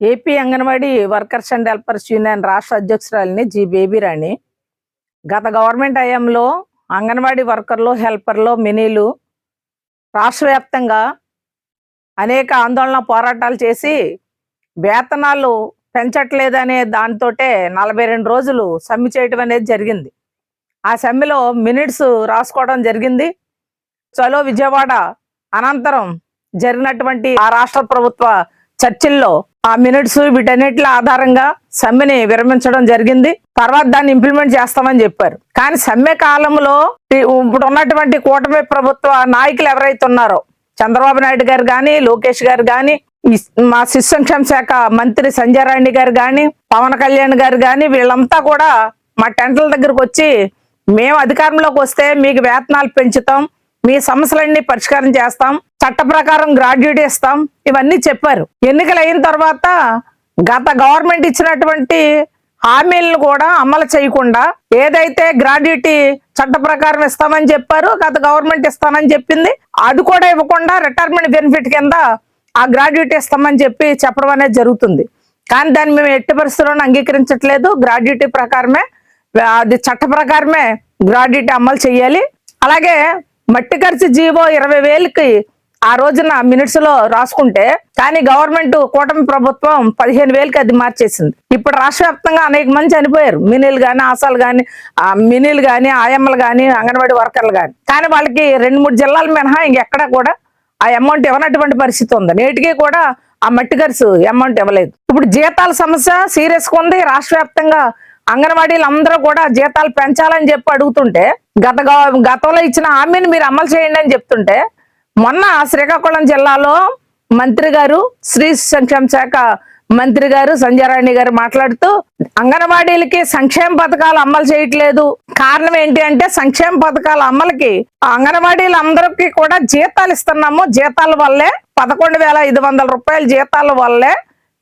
AP anganwadi workers and helpers union రాష్ట్ర అధ్యక్షురాలిని G Baby Rani. గత government హయాంలో అంగన్వాడీ వర్కర్లు, హెల్పర్లు, మినీలు రాష్ట్ర వ్యాప్తంగా అనేక ఆందోళన పోరాటాలు చేసి వేతనాలు పెంచట్లేదనే దానితోటే 42 రోజులు సమ్మె చేయడం అనేది జరిగింది. ఆ సమ్మెలో మినిట్స్ రాసుకోవడం జరిగింది. చలో విజయవాడ అనంతరం జరిగినటువంటి ఆ రాష్ట్ర ప్రభుత్వ చర్చల్లో ఆ మినిట్స్ వీటన్నిటి ఆధారంగా సమ్మెని విరమించడం జరిగింది. తర్వాత దాన్ని ఇంప్లిమెంట్ చేస్తామని చెప్పారు. కానీ సమ్మె కాలంలో ఇప్పుడు ఉన్నటువంటి కూటమి ప్రభుత్వ నాయకులు ఎవరైతే ఉన్నారో చంద్రబాబు నాయుడు గారు కానీ, లోకేష్ గారు కానీ, మా శిశు సంక్షేమ శాఖ మంత్రి సంజయ్ రాణి గారు కానీ, పవన్ కళ్యాణ్ గారు కానీ, వీళ్ళంతా కూడా మా టెంట్ల దగ్గరకు వచ్చి మేము అధికారంలోకి వస్తే మీకు వేతనాలు పెంచుతాం, మీ సమస్యలన్నీ పరిష్కారం చేస్తాం, చట్ట ప్రకారం గ్రాడ్యుయేట్ ఇస్తాం, ఇవన్నీ చెప్పారు. ఎన్నికలు అయిన తర్వాత గత గవర్నమెంట్ ఇచ్చినటువంటి హామీలను కూడా అమలు చేయకుండా ఏదైతే గ్రాడ్యుయేటీ చట్ట ప్రకారం ఇస్తామని చెప్పారు, గత గవర్నమెంట్ ఇస్తామని చెప్పింది, అది కూడా ఇవ్వకుండా రిటైర్మెంట్ బెనిఫిట్ కింద ఆ గ్రాడ్యుయేటీ ఇస్తామని చెప్పడం అనేది జరుగుతుంది. కానీ దాన్ని మేము ఎట్టి పరిస్థితుల్లో అంగీకరించట్లేదు. గ్రాడ్యుయేటీ ప్రకారమే, అది చట్ట ప్రకారమే గ్రాడ్యుయేటీ అమలు చేయాలి. అలాగే మట్టి ఖర్చు జీవో 20,000కి ఆ రోజున మినిట్స్ లో రాసుకుంటే, కానీ గవర్నమెంట్ కూటమి ప్రభుత్వం 15,000కి అది మార్చేసింది. ఇప్పుడు రాష్ట్ర వ్యాప్తంగా అనేక మంది చనిపోయారు, మినీలు కానీ, ఆశాలు కానీ, మినీలు కానీ, ఆయమ్మలు కానీ, అంగన్వాడీ వర్కర్లు కానీ. కానీ వాళ్ళకి 2-3 జిల్లాలు మినహా ఇంకెక్కడ కూడా ఆ అమౌంట్ ఇవ్వనటువంటి పరిస్థితి ఉంది. నేటికి కూడా ఆ మట్టి ఖర్చు అమౌంట్ ఇవ్వలేదు. ఇప్పుడు జీతాల సమస్య సీరియస్గా ఉంది. రాష్ట్ర వ్యాప్తంగా అంగన్వాడీలు అందరూ కూడా జీతాలు పెంచాలని చెప్పి అడుగుతుంటే, గతంలో ఇచ్చిన హామీని మీరు అమలు చేయండి అని చెప్తుంటే, మొన్న శ్రీకాకుళం జిల్లాలో మంత్రి గారు, స్త్రీ సంక్షేమ శాఖ మంత్రి గారు సంజయ్ రాణి గారు మాట్లాడుతూ అంగన్వాడీలకి సంక్షేమ పథకాలు అమలు చేయట్లేదు. కారణం ఏంటి అంటే, సంక్షేమ పథకాల అమలుకి అంగన్వాడీలు అందరికీ కూడా జీతాలు ఇస్తున్నాము, జీతాల వల్లే 11,500 రూపాయల జీతాల వల్లే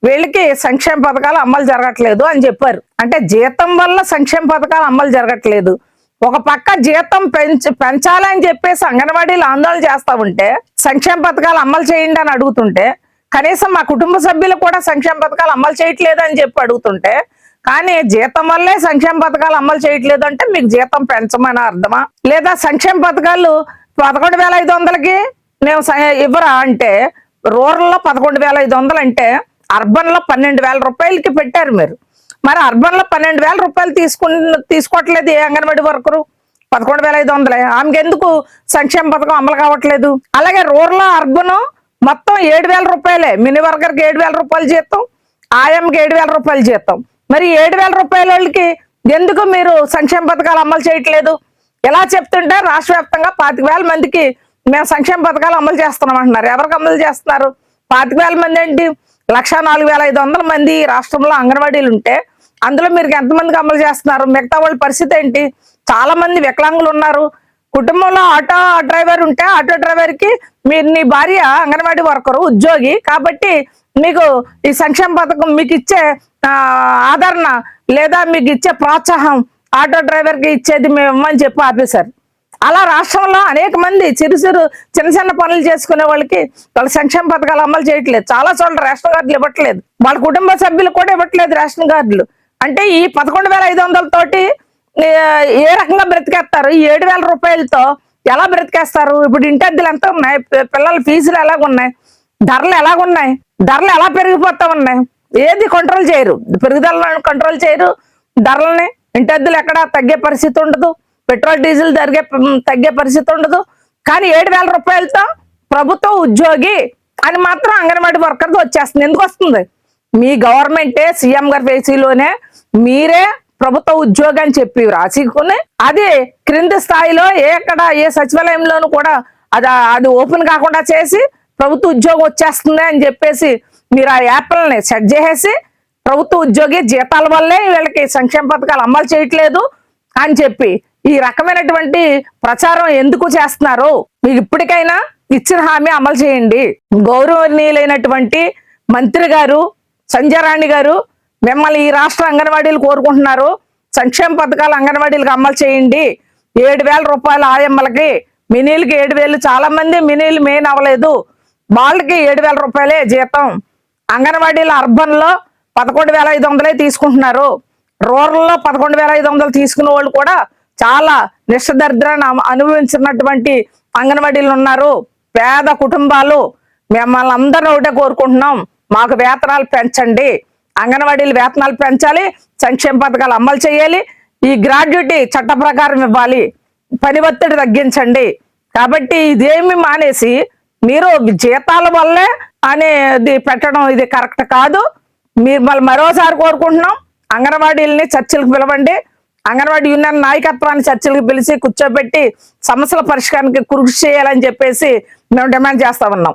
వీళ్ళకి సంక్షేమ పథకాలు అమలు జరగట్లేదు అని చెప్పారు. అంటే జీతం వల్ల సంక్షేమ పథకాలు అమలు జరగట్లేదు. ఒక పక్క జీతం పెంచాలని చెప్పేసి అంగన్వాడీలు ఆందోళన చేస్తా ఉంటే, సంక్షేమ పథకాలు అమలు చేయండి అని అడుగుతుంటే, కనీసం మా కుటుంబ సభ్యులు కూడా సంక్షేమ పథకాలు అమలు చేయట్లేదు అని చెప్పి అడుగుతుంటే, కానీ జీతం వల్లే సంక్షేమ పథకాలు అమలు చేయట్లేదు అంటే మీకు జీతం పెంచమని అర్థమా? లేదా సంక్షేమ పథకాలు 11,500కి మేము ఇవ్వరా అంటే, రూరల్లో 11,500 అంటే అర్బన్ లో 12,000 రూపాయలకి పెట్టారు మీరు. మరి అర్బన్ లో 12,000 రూపాయలు తీసుకోవట్లేదు ఏ అంగన్వాడీ వర్కరు. 11,500 ఆమెకి ఎందుకు సంక్షేమ పథకం అమలు కావట్లేదు? అలాగే రూరల్, అర్బన్ మొత్తం 7,000 రూపాయలే. మినీ వర్కర్కి 7,000 రూపాయలు జీతం, ఆయంకి 7,000 రూపాయలు జీతం. మరి 7,000 రూపాయల వాళ్ళకి ఎందుకు మీరు సంక్షేమ పథకాలు అమలు చేయట్లేదు? ఎలా చెప్తుంటే రాష్ట్ర వ్యాప్తంగా 25,000 మందికి మేము సంక్షేమ పథకాలు అమలు చేస్తున్నాం అంటున్నారు. ఎవరికి అమలు చేస్తున్నారు? 25,000 మంది ఏంటి? 1,04,500 మంది రాష్ట్రంలో అంగన్వాడీలు ఉంటే అందులో మీరు ఎంతమందికి అమలు చేస్తున్నారు? మిగతా వాళ్ళ పరిస్థితి ఏంటి? చాలా మంది వికలాంగులు ఉన్నారు. కుటుంబంలో ఆటో డ్రైవర్ ఉంటే ఆటో డ్రైవర్కి నీ భార్య అంగన్వాడీ వర్కరు, ఉద్యోగి కాబట్టి మీకు ఈ సంక్షేమ పథకం మీకు ఇచ్చే ఆదరణ లేదా మీకు ఇచ్చే ప్రోత్సాహం ఆటో డ్రైవర్కి ఇచ్చేది మేము ఇవ్వమని చెప్పి ఆపేశారు. అలా రాష్ట్రంలో అనేక మంది చిన్న చిన్న పనులు చేసుకునే వాళ్ళకి వాళ్ళ సంక్షేమ పథకాలు అమలు చేయట్లేదు. చాలా చోట్ల రేషన్ కార్డులు ఇవ్వట్లేదు, వాళ్ళ కుటుంబ సభ్యులు కూడా ఇవ్వట్లేదు రేషన్ కార్డులు. అంటే ఈ 11,500 తోటి ఏ రకంగా బ్రతికేస్తారు? ఈ 7,000 రూపాయలతో ఎలా బ్రతికేస్తారు? ఇప్పుడు ఇంటి అద్దెలు ఎంత ఉన్నాయి? పిల్లల ఫీజులు ఎలాగున్నాయి? ధరలు ఎలాగున్నాయి? ధరలు ఎలా పెరిగిపోతా ఉన్నాయి? ఏది కంట్రోల్ చేయరు, పెరుగుదలను కంట్రోల్ చేయరు, ధరలని. ఇంటి అద్దెలు ఎక్కడ తగ్గే పరిస్థితి ఉండదు, పెట్రోల్ డీజిల్ తగ్గే పరిస్థితి ఉండదు. కానీ 7,000 రూపాయలతో ప్రభుత్వ ఉద్యోగి అని మాత్రం అంగన్వాడీ వర్కర్కి వచ్చేస్తుంది. ఎందుకు వస్తుంది? మీ గవర్నమెంటే, సీఎం గారి పేసీలోనే మీరే ప్రభుత్వ ఉద్యోగి అని చెప్పి రాసుకుని, అది క్రింది స్థాయిలో ఏ సచివాలయంలోనూ కూడా అది ఓపెన్ కాకుండా చేసి ప్రభుత్వ ఉద్యోగం వచ్చేస్తుంది అని చెప్పేసి మీరు ఆ యాప్లని సెట్ చేసేసి ప్రభుత్వ ఉద్యోగి జీతాల వల్లే వీళ్ళకి సంక్షేమ పథకాలు అమలు చేయట్లేదు అని చెప్పి ఈ రకమైనటువంటి ప్రచారం ఎందుకు చేస్తున్నారు? మీకు ఇప్పటికైనా ఇచ్చిన హామీ అమలు చేయండి. గౌరవనీయులైనటువంటి మంత్రి గారు సంజయ్ రాణి గారు మిమ్మల్ని ఈ రాష్ట్ర అంగన్వాడీలు కోరుకుంటున్నారు. సంక్షేమ పథకాలు అంగన్వాడీలకు అమలు చేయండి. 7,000 రూపాయలు ఆయమ్మలకి, మినీలకి 7,000. చాలా మంది మినీలు మెయిన్ అవ్వలేదు, వాళ్ళకి 7,000 రూపాయలే జీతం. అంగన్వాడీలు అర్బన్లో 11,500 తీసుకుంటున్నారు. రూరల్లో 11,500 తీసుకునే వాళ్ళు కూడా చాలా నిష్టదరిద్రాన్ని అనుభవించినటువంటి అంగన్వాడీలు ఉన్నారు. పేద కుటుంబాలు. మిమ్మల్ని అందరూ ఒకటే కోరుకుంటున్నాం, మాకు వేతనాలు పెంచండి. అంగన్వాడీలు వేతనాలు పెంచాలి, సంక్షేమ పథకాలు అమలు చేయాలి, ఈ గ్రాడ్యుటీ చట్ట ప్రకారం ఇవ్వాలి, పని ఒత్తిడి తగ్గించండి. కాబట్టి ఇదేమి మానేసి మీరు జీతాల వల్లే అనేది పెట్టడం ఇది కరెక్ట్ కాదు. మీరు మరోసారి కోరుకుంటున్నాం, అంగన్వాడీలని చర్చలకు పిలవండి. అంగన్వాడీ యూనియన్ నాయకత్వాన్ని చర్చలకు పిలిచి కూర్చోబెట్టి సమస్యల పరిష్కారానికి కృషి చేయాలని చెప్పేసి మేము డిమాండ్ చేస్తా ఉన్నాం.